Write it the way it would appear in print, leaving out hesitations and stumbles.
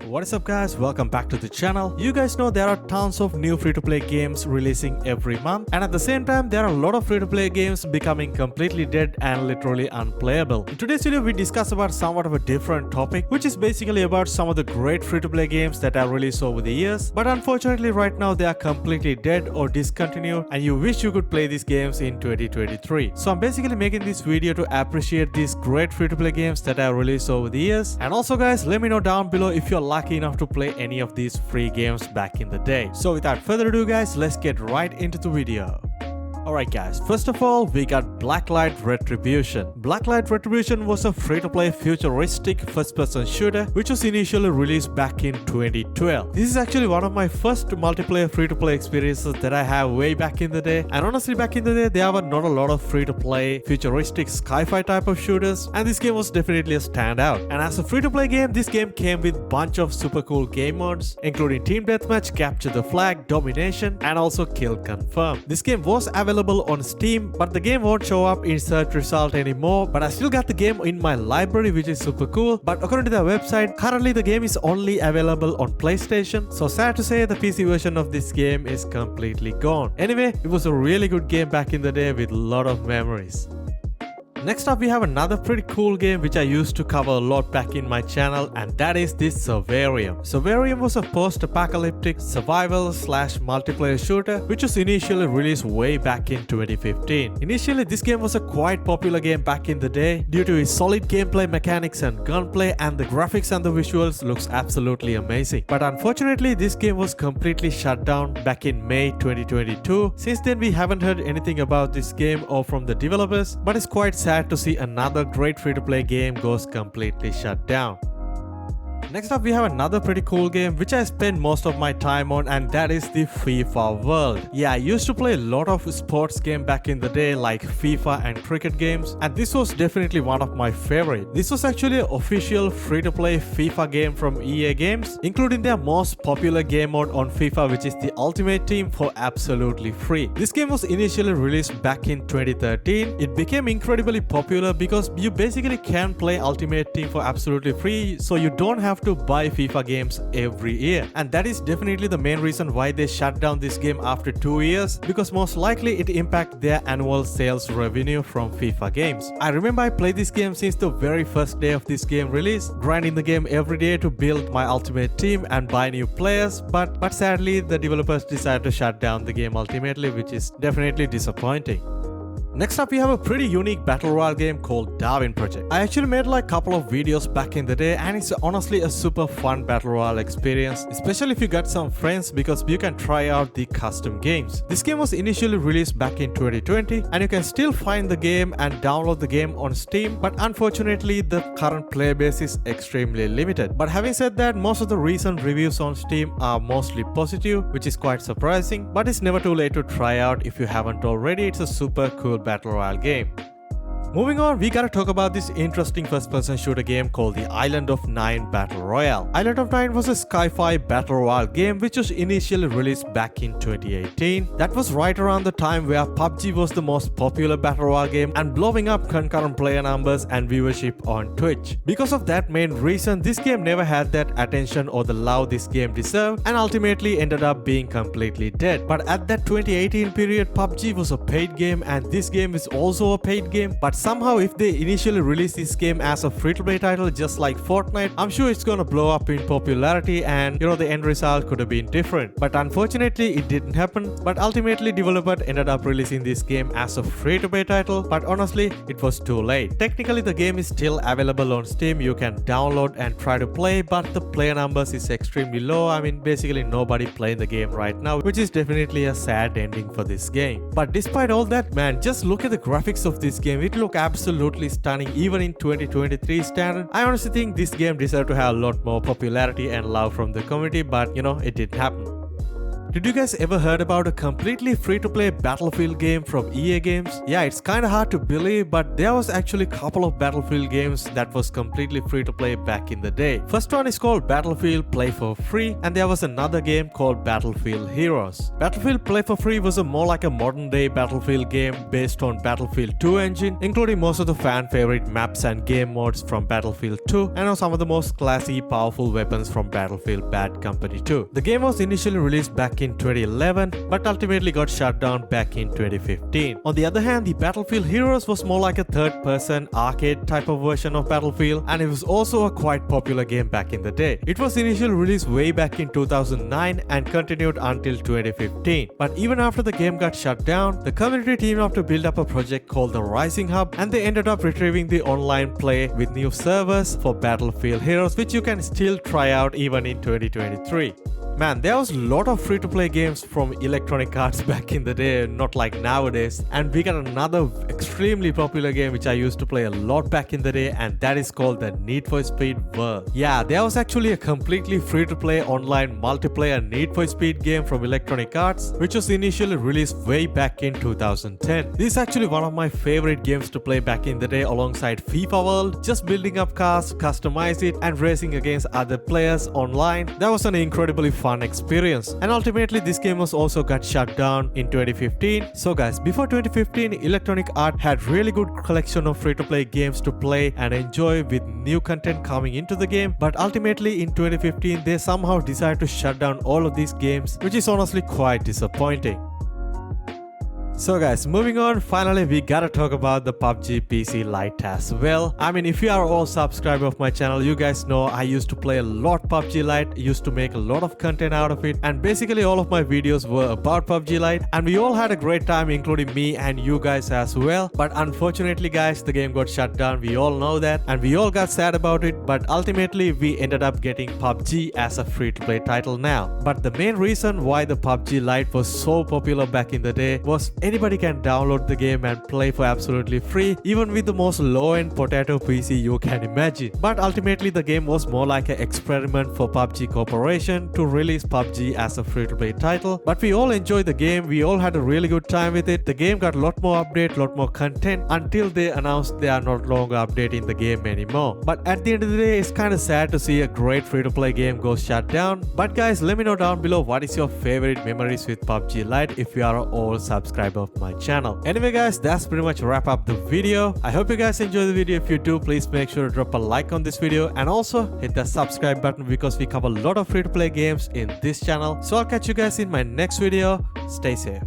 What is up guys, welcome back to the channel. You guys know there are tons of new free-to-play games releasing every month, and at the same time there are a lot of free-to-play games becoming completely dead and literally unplayable. In today's video we discuss about somewhat of a different topic, which is basically about some of the great free-to-play games that are released over the years, but unfortunately right now they are completely dead or discontinued and you wish you could play these games in 2023. So I'm basically making this video to appreciate these great free-to-play games that are released over the years, and also guys, let me know down below if you're lucky enough to play any of these free games back in the day. So without further ado guys, let's get right into the video. Alright guys, first of all we got Blacklight Retribution. Blacklight Retribution was a free-to-play futuristic first-person shooter which was initially released back in 2012. This is actually one of my first multiplayer free-to-play experiences that I have way back in the day, and honestly back in the day there were not a lot of free-to-play futuristic sci-fi type of shooters, and this game was definitely a standout. And as a free-to-play game, this game came with bunch of super cool game modes including Team Deathmatch, Capture the Flag, Domination, and also Kill Confirm. This game was available on Steam, but the game won't show up in search result anymore, but I still got the game in my library, which is super cool. But according to their website, currently the game is only available on PlayStation, so sad to say the PC version of this game is completely gone. Anyway, it was a really good game back in the day with a lot of memories. Next up we have another pretty cool game which I used to cover a lot back in my channel, and that is this Serverium. Serverium was a post-apocalyptic survival slash multiplayer shooter which was initially released way back in 2015. Initially this game was a quite popular game back in the day due to its solid gameplay mechanics and gunplay, and the graphics and the visuals looks absolutely amazing. But unfortunately this game was completely shut down back in May 2022. Since then we haven't heard anything about this game or from the developers, but it's quite sad to see another great free-to-play game goes completely shut down. Next up we have another pretty cool game which I spend most of my time on, and that is the FIFA World. Yeah, I used to play a lot of sports games back in the day like FIFA and cricket games, and this was definitely one of my favorite. This was actually an official free-to-play FIFA game from EA Games, including their most popular game mode on FIFA, which is the Ultimate Team, for absolutely free. This game was initially released back in 2013. It became incredibly popular because you basically can play Ultimate Team for absolutely free, so you don't have to buy FIFA games every year, and that is definitely the main reason why they shut down this game after 2 years, because most likely it impacted their annual sales revenue from FIFA games. I remember I played this game since the very first day of this game release, grinding the game every day to build my ultimate team and buy new players, but sadly the developers decided to shut down the game ultimately, which is definitely disappointing. Next up we have a pretty unique battle royale game called Darwin Project. I actually made like a couple of videos back in the day, and it's honestly a super fun battle royale experience, especially if you got some friends, because you can try out the custom games. This game was initially released back in 2020, and you can still find the game and download the game on Steam, but unfortunately the current player base is extremely limited. But having said that, most of the recent reviews on Steam are mostly positive, which is quite surprising, but it's never too late to try out if you haven't already. It's a super cool battle royale game. Moving on, we gotta talk about this interesting first-person shooter game called the Island of Nine Battle Royale. Island of Nine was a sci-fi battle royale game which was initially released back in 2018. That was right around the time where PUBG was the most popular battle royale game and blowing up concurrent player numbers and viewership on Twitch. Because of that main reason, this game never had that attention or the love this game deserved, and ultimately ended up being completely dead. But at that 2018 period, PUBG was a paid game, and this game is also a paid game, but somehow if they initially release this game as a free-to-play title just like Fortnite, I'm sure it's gonna blow up in popularity, and the end result could have been different. But unfortunately it didn't happen, but ultimately developers ended up releasing this game as a free-to-play title, but honestly it was too late. Technically the game is still available on Steam, you can download and try to play, but the player numbers is extremely low. I mean basically nobody playing the game right now, which is definitely a sad ending for this game. But despite all that, man, just look at the graphics of this game. It looks absolutely stunning even in 2023 standard. I honestly think this game deserved to have a lot more popularity and love from the community, but it didn't happen. Did you guys ever heard about a completely free-to-play Battlefield game from EA Games? Yeah, it's kinda hard to believe, but there was actually a couple of Battlefield games that was completely free-to-play back in the day. First one is called Battlefield Play for Free, and there was another game called Battlefield Heroes. Battlefield Play for Free was more like a modern-day Battlefield game based on Battlefield 2 engine, including most of the fan-favorite maps and game modes from Battlefield 2, and some of the most classy, powerful weapons from Battlefield Bad Company 2. The game was initially released back in 2011, but ultimately got shut down back in 2015. On the other hand, the Battlefield Heroes was more like a third-person arcade type of version of Battlefield, and it was also a quite popular game back in the day. It was initially released way back in 2009 and continued until 2015. But even after the game got shut down, the community teamed up to build up a project called the Rising Hub, and they ended up retrieving the online play with new servers for Battlefield Heroes, which you can still try out even in 2023. Man, there was a lot of free-to-play games from Electronic Arts back in the day, not like nowadays. And we got another extremely popular game which I used to play a lot back in the day, and that is called the Need for Speed World. Yeah, there was actually a completely free-to-play online multiplayer Need for Speed game from Electronic Arts, which was initially released way back in 2010. This is actually one of my favorite games to play back in the day alongside FIFA World. Just building up cars, customize it, and racing against other players online. That was an incredibly fun experience, and ultimately this game was also got shut down in 2015. So guys, before 2015, Electronic Arts had really good collection of free-to-play games to play and enjoy with new content coming into the game, but ultimately in 2015 they somehow decided to shut down all of these games, which is honestly quite disappointing. So guys, moving on, finally we gotta talk about the PUBG PC Lite as well. I mean, if you are all subscribers of my channel, you guys know I used to play a lot PUBG Lite, used to make a lot of content out of it, and basically all of my videos were about PUBG Lite, and we all had a great time, including me and you guys as well. But unfortunately guys, the game got shut down, we all know that, and we all got sad about it, but ultimately we ended up getting PUBG as a free-to-play title now. But the main reason why the PUBG Lite was so popular back in the day was anybody can download the game and play for absolutely free, even with the most low-end potato PC you can imagine. But ultimately the game was more like an experiment for PUBG Corporation to release PUBG as a free-to-play title. But we all enjoyed the game, we all had a really good time with it. The game got a lot more update, lot more content, until they announced they are not longer updating the game anymore. But at the end of the day, it's kind of sad to see a great free-to-play game go shut down. But guys, let me know down below what is your favorite memories with PUBG Lite if you are all subscriber of my channel. Anyway guys, that's pretty much wrap up the video. I hope you guys enjoy the video. If you do, please make sure to drop a like on this video and also hit the subscribe button, because we cover a lot of free to play games in this channel. So I'll catch you guys in my next video. Stay safe.